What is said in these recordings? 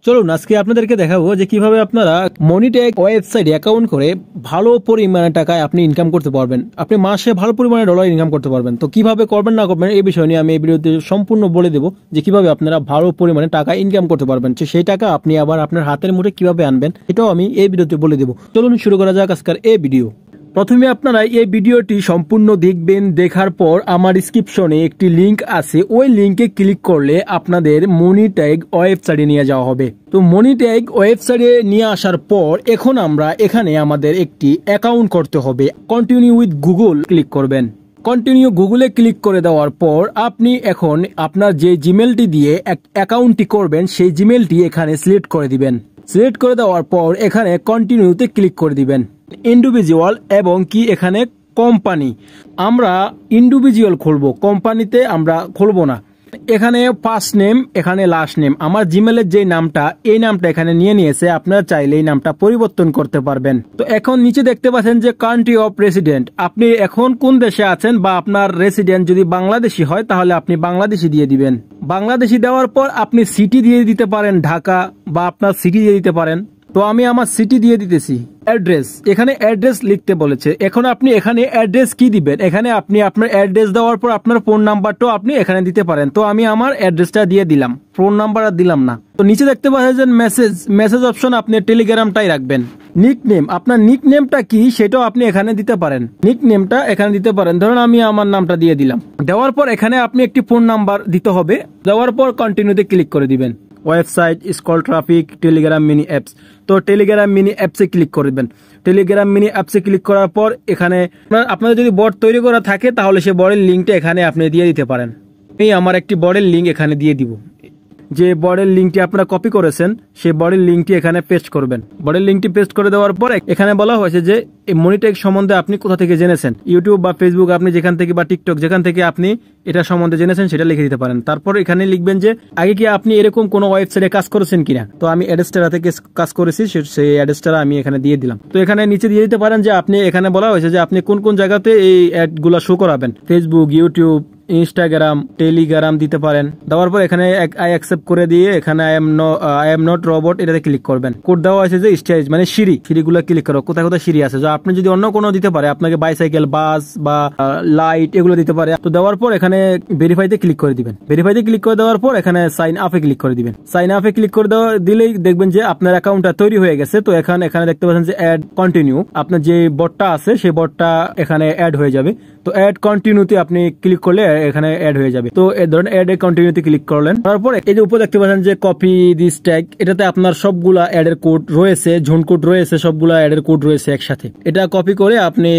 চলুন আজকে আপনাদেরকে দেখাবো যে কিভাবে আপনারা মনিট্যাগ ওয়েবসাইটে অ্যাকাউন্ট করে ভালো পরিমাণে টাকায় আপনি ইনকাম করতে পারবেন। আপনি মাসে ভালো পরিমাণে ডলার ইনকাম করতে পারবেন। তো কিভাবে করবেন না করবেন এই বিষয় নিয়ে আমি এই ভিডিওতে সম্পূর্ণ বলে দেবো যে কিভাবে আপনারা ভালো পরিমাণে টাকা ইনকাম করতে পারবেন। তো সেই টাকা আপনি আবার আপনার হাতের মুঠে কিভাবে আনবেন এটাও আমি এই ভিডিওতে বলে দেবো। চলুন শুরু করা যাক আজকের এই ভিডিও। প্রথমে আপনারা এই ভিডিওটি সম্পূর্ণ দেখবেন। দেখার পর আমার ডেসক্রিপশনে একটি লিংক আছে, ওই লিংকে ক্লিক করলে আপনাদের মনিট্যাগ ওয়েবসাইটে নিয়ে যাওয়া হবে। তো মনিট্যাগ ওয়েবসাইটে নিয়ে আসার পর এখন আমরা এখানে আমাদের একটি অ্যাকাউন্ট করতে হবে। কন্টিনিউ উইথ গুগল ক্লিক করবেন। কন্টিনিউ গুগলে ক্লিক করে দেওয়ার পর আপনি এখন আপনার যে জিমেলটি দিয়ে অ্যাকাউন্টটি করবেন সেই জিমেলটি এখানে সিলেক্ট করে দিবেন। সিলেক্ট করে দেওয়ার পর এখানে কন্টিনিউতে ক্লিক করে দিবেন। ইন্ডিভিজুয়াল এবং কি এখানে কোম্পানি, আমরা ইন্ডিভিজুয়াল খুলবো, কোম্পানিতে আমরা খুলবো না। এখানে ফার্স্ট নেম, এখানে লাস্ট নেম। আমার জিমেলের যে নামটা এই নামটা এখানে নিয়ে নিয়েছে, আপনারা চাইলে এই নামটা পরিবর্তন করতে পারবেন। তো এখন নিচে দেখতে পাচ্ছেন যে কান্ট্রি অফ রেসিডেন্ট, আপনি এখন কোন দেশে আছেন বা আপনার রেসিডেন্ট যদি বাংলাদেশি হয় তাহলে আপনি বাংলাদেশি দিয়ে দিবেন। বাংলাদেশি দেওয়ার পর আপনি সিটি দিয়ে দিতে পারেন, ঢাকা বা আপনার সিটি দিয়ে দিতে পারেন। তো আমি আমার সিটি দিয়ে দিতেছি। অ্যাড্রেস, এখানে অ্যাড্রেস লিখতে বলেছে। এখন আপনি এখানে অ্যাড্রেস কি দিবেন, এখানে আপনি আপনার অ্যাড্রেস দেওয়ার পর আপনার ফোন নাম্বারটাও আপনি এখানে দিতে পারেন। তো আমি আমার অ্যাড্রেসটা দিয়ে দিলাম, ফোন নাম্বার আর দিলাম না। তো নিচে দেখতে পাচ্ছেন মেসেজ অপশন, আপনি টেলিগ্রামটাই রাখবেন। নিকনেম, আপনার নিকনেমটা কি সেটাও আপনি এখানে দিতে পারেন, নিকনেমটা এখানে দিতে পারেন। ধরুন আমি আমার নামটা দিয়ে দিলাম। দেওয়ার পর এখানে আপনি একটি ফোন নাম্বার দিতে হবে। দেওয়ার পর কন্টিনিউতে ক্লিক করে দিবেন। Website, scroll traffic, Telegram mini apps. তো টেলিগ্রাম মিনি অ্যাপসে ক্লিক করে দিবেন। টেলিগ্রাম মিনি অ্যাপসে ক্লিক করার পর এখানে আপনাদের যদি বট তৈরি করা থাকে তাহলে সেই বটের লিঙ্কটা এখানে আপনি দিয়ে দিতে পারেন। এই আমার একটি বটের লিঙ্ক এখানে দিয়ে দিব। যে বটের লিঙ্কটি আপনারা কপি করেছেন সেই বটের লিঙ্কটি এখানে পেস্ট করবেন। বটের লিঙ্কটি পেস্ট করে দেওয়ার পর এখানে বলা হয়েছে যে এই মনিট্যাগ সম্বন্ধে আপনি কোথা থেকে জেনেছেন, ইউটিউব বা ফেসবুক আপনি যেখান থেকে বা টিকটক যেখান থেকে আপনি এটা সম্বন্ধে জেনেছেন সেটা লিখে দিতে পারেন। তারপর এখানে লিখবেন যে আগে কি আপনি এরকম কোনো ওয়েবসাইটে কাজ করেছেন কিনা। তো আমি অ্যাডস্টারা থেকে কাজ করেছি, সেই অ্যাডস্টারা আমি এখানে দিয়ে দিলাম। তো এখানে নিচে দিয়ে দিতে পারেন যে আপনি এখানে বলা হয়েছে যে আপনি কোন কোন জায়গাতে এই অ্যাডগুলো শো করাবেন, ফেসবুক, ইউটিউব, ইনস্টাগ্রাম, টেলিগ্রাম দিতে পারেন। দেওয়ার পর এখানে আই অ্যাকসেপ্ট করে দিয়ে এখানে আই এম নট রোবট এটাতে ক্লিক করবেন। কোড দেওয়া আছে যে স্টেজ মানে সিঁড়িগুলো ক্লিক করো, কোথায় কোথায় সিঁড়ি আছে। আপনি যদি অন্য কোনো দিতে পারে, আপনাকে বাইসাইকেল, বাস বা লাইট এগুলো দিতে পারে। তো দেওয়ার পর এখানে ভেরিফাইতে ক্লিক করে দিবেন। ভেরিফাইতে ক্লিক করে দেওয়ার পর এখানে সাইন আপে ক্লিক করে দিবেন। সাইন আপে ক্লিক করে দিলেই দেখবেন যে আপনার অ্যাকাউন্টটা তৈরি হয়ে গেছে। তো এখানে দেখতে পাচ্ছেন যে অ্যাড কন্টিনিউ, আপনার যে বটটা আছে সেই বটটা এখানে অ্যাড হয়ে যাবে। তো অ্যাড কন্টিনিউতে আপনি ক্লিক করলে এখানে অ্যাড হয়ে যাবে। তো এই ধরনের অ্যাড কন্টিনিউতে ক্লিক করলেন। তারপর এই যে উপর দেখতে পাচ্ছেন যে কপি দিস ট্যাগ, এটাতে আপনার সবগুলা অ্যাডের কোড রয়েছে, ঝোন কোড রয়েছে, সবগুলা অ্যাডের কোড রয়েছে একসাথে। এটা কপি করে আপনি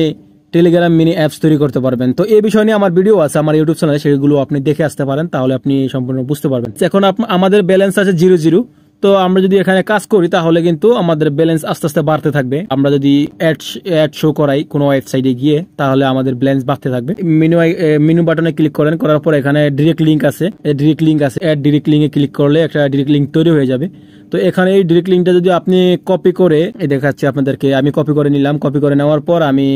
টেলিগ্রাম মিনি অ্যাপস তৈরি করতে পারবেন। তো এই বিষয় নিয়ে আমার ভিডিও আছে আমার ইউটিউব চ্যানেলে, সেগুলো আপনি দেখে আসতে পারেন, তাহলে আপনি সম্পূর্ণ বুঝতে পারবেন। এখন আমাদের ব্যালেন্স আছে 0 তো আমরা যদি এখানে কাজ করি তাহলে কিন্তু আমাদের ব্যালেন্স আস্তে আস্তে বাড়তে থাকবে। আমরা যদি অ্যাড শো করাই কোনো ওয়েবসাইটে গিয়ে তাহলে আমাদের ব্যালেন্স বাড়তে থাকবে। মেনু বাটনে ক্লিক করার পর এখানে ডিরেক্ট লিঙ্ক আছে, অ্যাড ডিরেক্ট লিঙ্কে ক্লিক করলে একটা ডিরেক্ট লিঙ্ক তৈরি হয়ে যাবে। তো এখানে এই ডিরেক্ট লিঙ্কটা যদি আপনি কপি করে দেখাচ্ছি আপনাদেরকে, আমি কপি করে নিলাম। কপি করে নেওয়ার পর আমি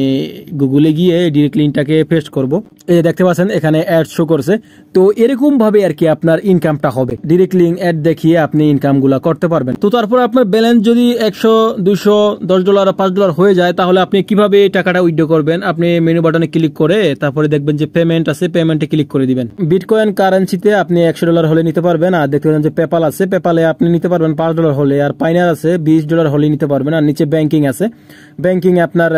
গুগলে গিয়ে ডিরেক্ট লিঙ্কটাকে পেস্ট করব। এই যে দেখতে পাচ্ছেন এখানে অ্যাড শো করছে। তো এরকম ভাবে আর কি আপনার ইনকামটা হবে, ডিরেক্ট লিঙ্ক অ্যাড দেখিয়ে আপনি ইনকামগুলো করতে পারবেন। তো তারপর আপনার ব্যালেন্স যদি 100, 200, $10, $5 হয়ে যায় তাহলে আপনি কিভাবে টাকাটা উইথড্র করবেন। আপনি মেনু বাটনে ক্লিক করে তারপরে দেখবেন যে পেমেন্ট আছে, পেমেন্টে ক্লিক করে দিবেন। বিটকয়েন কারেন্সিতে আপনি $100 হলে নিতে পারবেন। আর দেখতে পাচ্ছেন যে পেপাল আছে, পেপালে আপনি নিতে পারবেন $5 হলে। আর পাইনার আছে $20 হলে নিতে পারবেন। আর নিচে ব্যাংকিং আছে, ব্যাংকিং আপনার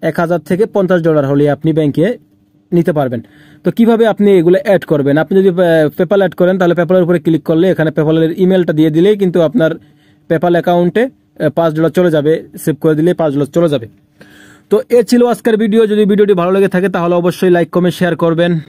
1000 থেকে $50 হলে আপনি ব্যাংকে নিতে পারবেন। তো কিভাবে আপনি এগুলো অ্যাড করবেন, আপনি যদি পেপাল অ্যাড করেন তাহলে পেপালের উপরে ক্লিক করলে এখানে পেপালের ইমেলটা দিয়ে দিলেই কিন্তু আপনার পেপাল অ্যাকাউন্টে $5 চলে যাবে, সেভ করে দিলে $5 চলে যাবে। তো এ ছিল আজকের ভিডিও। যদি ভিডিওটি ভালো লেগে থাকে তাহলে অবশ্যই লাইক, কমেন্ট, শেয়ার করবেন।